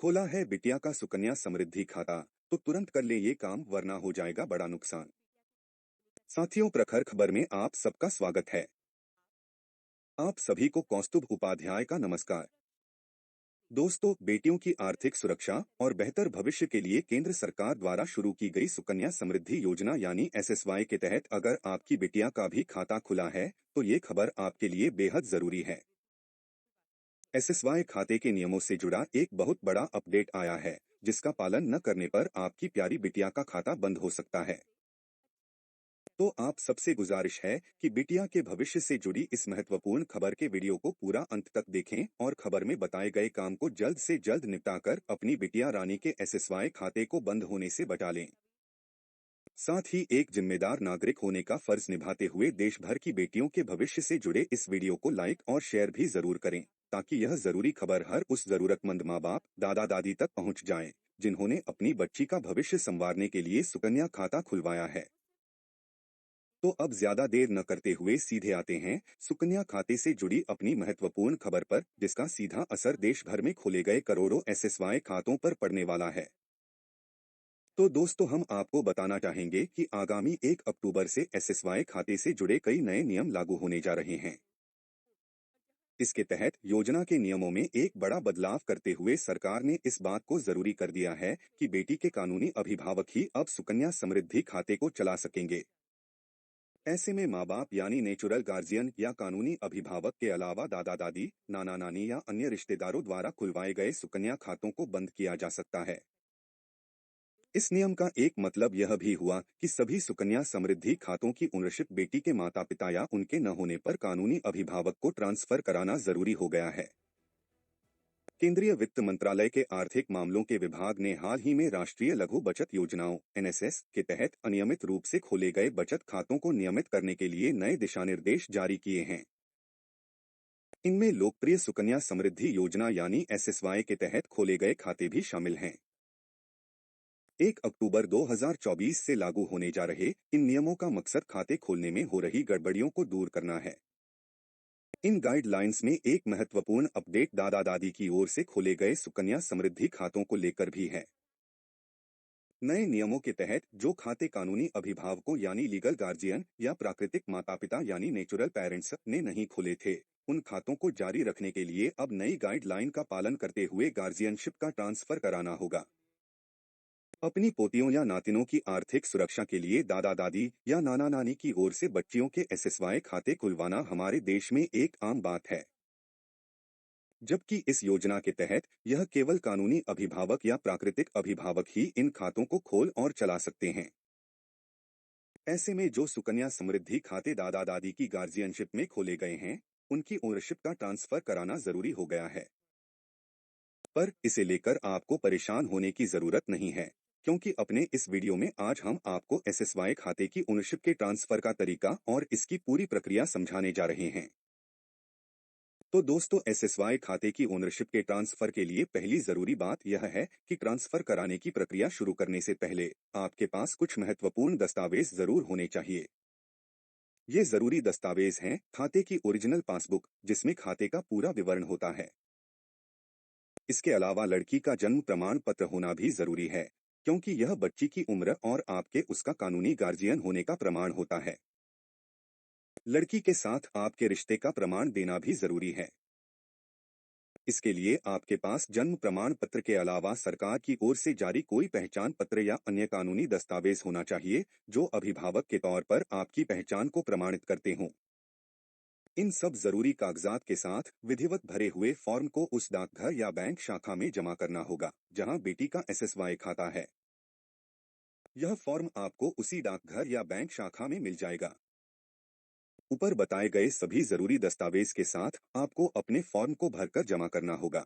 खोला है बिटिया का सुकन्या समृद्धि खाता, तो तुरंत कर ले ये काम वरना हो जाएगा बड़ा नुकसान। साथियों, प्रखर खबर में आप सबका स्वागत है। आप सभी को कौस्तुभ उपाध्याय का नमस्कार। दोस्तों, बेटियों की आर्थिक सुरक्षा और बेहतर भविष्य के लिए केंद्र सरकार द्वारा शुरू की गई सुकन्या समृद्धि योजना यानी एसएसवाई के तहत अगर आपकी बिटिया का भी खाता खुला है तो ये खबर आपके लिए बेहद जरूरी है। एसएसवाई खाते के नियमों से जुड़ा एक बहुत बड़ा अपडेट आया है, जिसका पालन न करने पर आपकी प्यारी बिटिया का खाता बंद हो सकता है। तो आप सबसे गुजारिश है कि बिटिया के भविष्य से जुड़ी इस महत्वपूर्ण खबर के वीडियो को पूरा अंत तक देखें और खबर में बताए गए काम को जल्द से जल्द निपटाकर अपनी बिटिया रानी के एसएसवाई खाते को बंद होने से बचा लें। साथ ही एक जिम्मेदार नागरिक होने का फर्ज निभाते हुए देश भर की बेटियों के भविष्य से जुड़े इस वीडियो को लाइक और शेयर भी जरूर करें, ताकि यह जरूरी खबर हर उस जरूरतमंद माँ बाप, दादा दादी तक पहुँच जाए जिन्होंने अपनी बच्ची का भविष्य संवारने के लिए सुकन्या खाता खुलवाया है। तो अब ज्यादा देर न करते हुए सीधे आते हैं सुकन्या खाते से जुड़ी अपनी महत्वपूर्ण खबर पर, जिसका सीधा असर देश भर में खोले गए करोड़ों एसएसवाई खातों पर पड़ने वाला है। तो दोस्तों, हम आपको बताना चाहेंगे कि आगामी 1 अक्टूबर से एसएसवाई खाते से जुड़े कई नए नियम लागू होने जा रहे हैं। इसके तहत योजना के नियमों में एक बड़ा बदलाव करते हुए सरकार ने इस बात को जरूरी कर दिया है कि बेटी के कानूनी अभिभावक ही अब सुकन्या समृद्धि खाते को चला सकेंगे। ऐसे में माँ बाप यानी नेचुरल गार्जियन या कानूनी अभिभावक के अलावा दादा दादी, नाना नानी या अन्य रिश्तेदारों द्वारा खुलवाए गए सुकन्या खातों को बंद किया जा सकता है। इस नियम का एक मतलब यह भी हुआ कि सभी सुकन्या समृद्धि खातों की ओनरशिप बेटी के माता पिता या उनके न होने पर कानूनी अभिभावक को ट्रांसफर कराना जरूरी हो गया है। केंद्रीय वित्त मंत्रालय के आर्थिक मामलों के विभाग ने हाल ही में राष्ट्रीय लघु बचत योजनाओं एनएसएस के तहत अनियमित रूप से खोले गए बचत खातों को नियमित करने के लिए नए दिशा निर्देश जारी किए हैं। इनमें लोकप्रिय सुकन्या समृद्धि योजना यानी एसएसवाई के तहत खोले गए खाते भी शामिल हैं। 1 अक्टूबर 2024 से लागू होने जा रहे इन नियमों का मकसद खाते खोलने में हो रही गड़बड़ियों को दूर करना है। इन गाइडलाइंस में एक महत्वपूर्ण अपडेट दादा दादी की ओर से खोले गए सुकन्या समृद्धि खातों को लेकर भी है। नए नियमों के तहत जो खाते कानूनी अभिभावकों यानी लीगल गार्जियन या प्राकृतिक माता पिता यानी नेचुरल पेरेंट्स ने नहीं खोले थे, उन खातों को जारी रखने के लिए अब नई गाइडलाइन का पालन करते हुए गार्जियनशिप का ट्रांसफर कराना होगा। अपनी पोतियों या नातिनों की आर्थिक सुरक्षा के लिए दादा दादी या नाना नानी की ओर से बच्चियों के एसएसवाई खाते खुलवाना हमारे देश में एक आम बात है, जबकि इस योजना के तहत यह केवल कानूनी अभिभावक या प्राकृतिक अभिभावक ही इन खातों को खोल और चला सकते हैं। ऐसे में जो सुकन्या समृद्धि खाते दादा दादी की गार्जियनशिप में खोले गए हैं, उनकी ओनरशिप का ट्रांसफर कराना जरूरी हो गया है। पर इसे लेकर आपको परेशान होने की जरूरत नहीं है, क्योंकि अपने इस वीडियो में आज हम आपको एसएसवाई खाते की ओनरशिप के ट्रांसफर का तरीका और इसकी पूरी प्रक्रिया समझाने जा रहे हैं। तो दोस्तों, एसएसवाई खाते की ओनरशिप के ट्रांसफर के लिए पहली जरूरी बात यह है कि ट्रांसफर कराने की प्रक्रिया शुरू करने से पहले आपके पास कुछ महत्वपूर्ण दस्तावेज जरूर होने चाहिए। ये जरूरी दस्तावेज हैं खाते की ओरिजिनल पासबुक, जिसमें खाते का पूरा विवरण होता है। इसके अलावा लड़की का जन्म प्रमाण पत्र होना भी जरूरी है, क्योंकि यह बच्ची की उम्र और आपके उसका कानूनी गार्जियन होने का प्रमाण होता है। लड़की के साथ आपके रिश्ते का प्रमाण देना भी जरूरी है। इसके लिए आपके पास जन्म प्रमाण पत्र के अलावा सरकार की ओर से जारी कोई पहचान पत्र या अन्य कानूनी दस्तावेज होना चाहिए, जो अभिभावक के तौर पर आपकी पहचान को प्रमाणित करते हों। इन सब जरूरी कागजात के साथ विधिवत भरे हुए फॉर्म को उस डाकघर या बैंक शाखा में जमा करना होगा जहां बेटी का एसएसवाई खाता है। यह फॉर्म आपको उसी डाकघर या बैंक शाखा में मिल जाएगा। ऊपर बताए गए सभी जरूरी दस्तावेज के साथ आपको अपने फॉर्म को भरकर जमा करना होगा।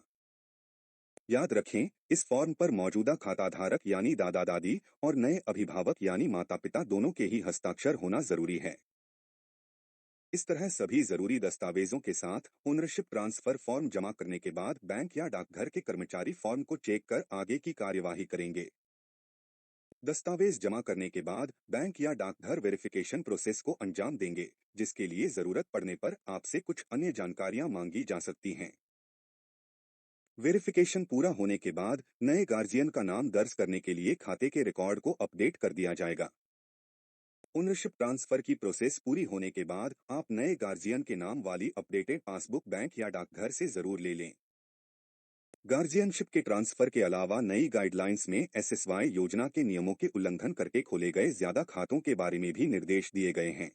याद रखें, इस फॉर्म पर मौजूदा खाता धारक यानी दादा दादी और नए अभिभावक यानी माता पिता दोनों के ही हस्ताक्षर होना जरूरी है। इस तरह सभी जरूरी दस्तावेजों के साथ ओनरशिप ट्रांसफर फॉर्म जमा करने के बाद बैंक या डाकघर के कर्मचारी फॉर्म को चेक कर आगे की कार्यवाही करेंगे। दस्तावेज जमा करने के बाद बैंक या डाकघर वेरिफिकेशन प्रोसेस को अंजाम देंगे, जिसके लिए जरूरत पड़ने पर आपसे कुछ अन्य जानकारियां मांगी जा सकती हैं। वेरिफिकेशन पूरा होने के बाद नए गार्जियन का नाम दर्ज करने के लिए खाते के रिकॉर्ड को अपडेट कर दिया जाएगा। ओनरशिप ट्रांसफर की प्रोसेस पूरी होने के बाद आप नए गार्जियन के नाम वाली अपडेटेड पासबुक बैंक या डाकघर से जरूर ले लें। गार्जियनशिप के ट्रांसफर के अलावा नई गाइडलाइंस में एसएसवाई योजना के नियमों के उल्लंघन करके खोले गए ज्यादा खातों के बारे में भी निर्देश दिए गए हैं।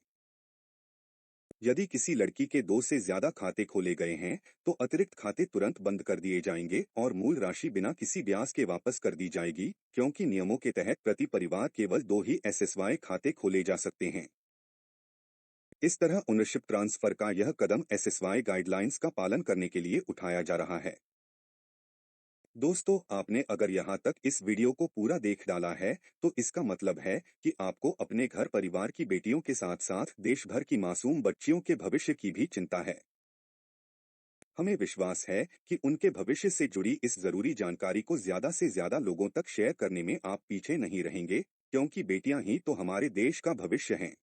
यदि किसी लड़की के 2 से ज्यादा खाते खोले गए हैं, तो अतिरिक्त खाते तुरंत बंद कर दिए जाएंगे और मूल राशि बिना किसी ब्याज के वापस कर दी जाएगी, क्योंकि नियमों के तहत प्रति परिवार केवल 2 ही एसएसवाई खाते खोले जा सकते हैं। इस तरह ओनरशिप ट्रांसफर का यह कदम एसएसवाई गाइडलाइंस का पालन करने के लिए उठाया जा रहा है। दोस्तों, आपने अगर यहाँ तक इस वीडियो को पूरा देख डाला है, तो इसका मतलब है कि आपको अपने घर परिवार की बेटियों के साथ साथ देश भर की मासूम बच्चियों के भविष्य की भी चिंता है। हमें विश्वास है कि उनके भविष्य से जुड़ी इस जरूरी जानकारी को ज्यादा से ज्यादा लोगों तक शेयर करने में आप पीछे नहीं रहेंगे, क्योंकि बेटियां ही तो हमारे देश का भविष्य हैं।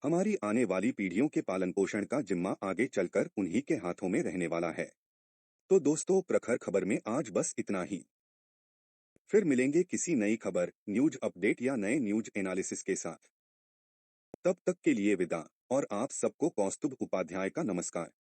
हमारी आने वाली पीढ़ियों के पालन पोषण का जिम्मा आगे चलकर उन्हीं के हाथों में रहने वाला है। तो दोस्तों, प्रखर खबर में आज बस इतना ही। फिर मिलेंगे किसी नई खबर, न्यूज अपडेट या नए न्यूज एनालिसिस के साथ। तब तक के लिए विदा, और आप सबको कौस्तुभ उपाध्याय का नमस्कार।